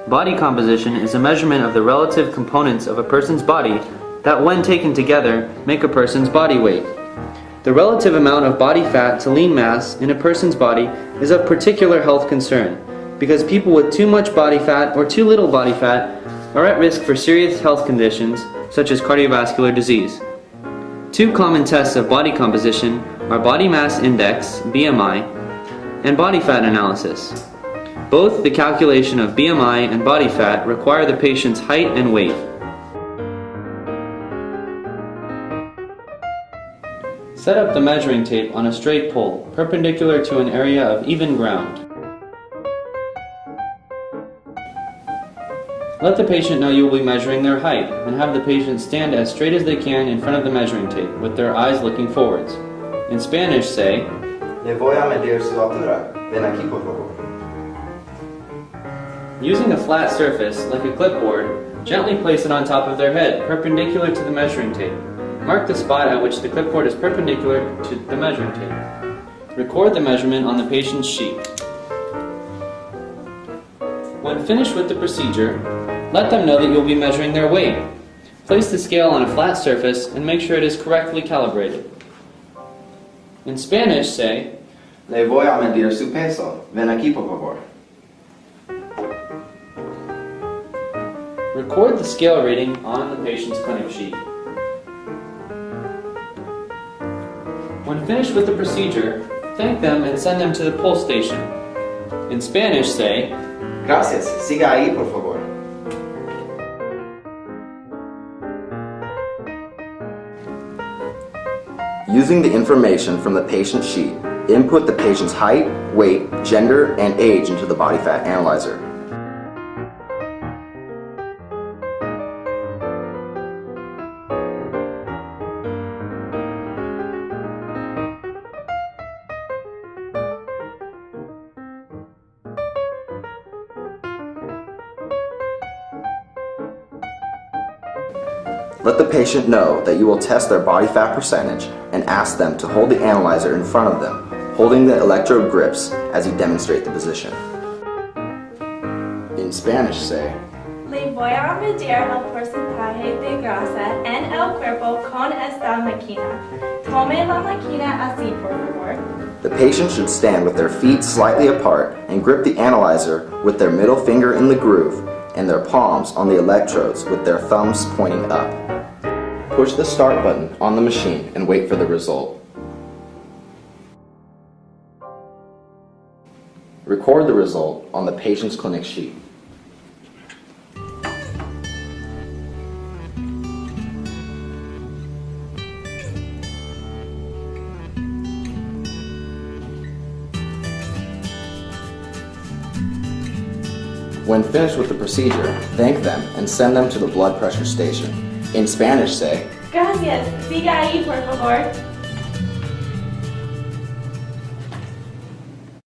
Body composition is a measurement of the relative components of a person's body that, when taken together, make a person's body weight. The relative amount of body fat to lean mass in a person's body is of particular health concern because people with too much body fat or too little body fat are at risk for serious health conditions such as cardiovascular disease. Two common tests of body composition are body mass index, BMI, and body fat analysis. Both the calculation of BMI and body fat require the patient's height and weight. Set up the measuring tape on a straight pole, perpendicular to an area of even ground. Let the patient know you will be measuring their height, and have the patient stand as straight as they can in front of the measuring tape, with their eyes looking forwards. In Spanish, say, Le voy a medir su altura. Ven aquí, por favor. Using a flat surface, like a clipboard, gently place it on top of their head, perpendicular to the measuring tape. Mark the spot at which the clipboard is perpendicular to the measuring tape. Record the measurement on the patient's sheet. When finished with the procedure, let them know that you will be measuring their weight. Place the scale on a flat surface and make sure it is correctly calibrated. In Spanish, say, Le voy a medir su peso. Ven aquí, por favor. Record the scale reading on the patient's clinic sheet. When finished with the procedure, thank them and send them to the pulse station. In Spanish, say, Gracias. Siga ahí, por favor. Using the information from the patient sheet, input the patient's height, weight, gender, and age into the body fat analyzer. Let the patient know that you will test their body fat percentage and ask them to hold the analyzer in front of them, holding the electrode grips as you demonstrate the position. In Spanish, say, Le voy a medir el porcentaje de grasa en el cuerpo con esta máquina. Tome la máquina así, por favor. The patient should stand with their feet slightly apart and grip the analyzer with their middle finger in the groove and their palms on the electrodes with their thumbs pointing up. Push the start button on the machine and wait for the result. Record the result on the patient's clinic sheet. When finished with the procedure, thank them and send them to the blood pressure station. In Spanish, say, Gracias. Siga ahí, por favor.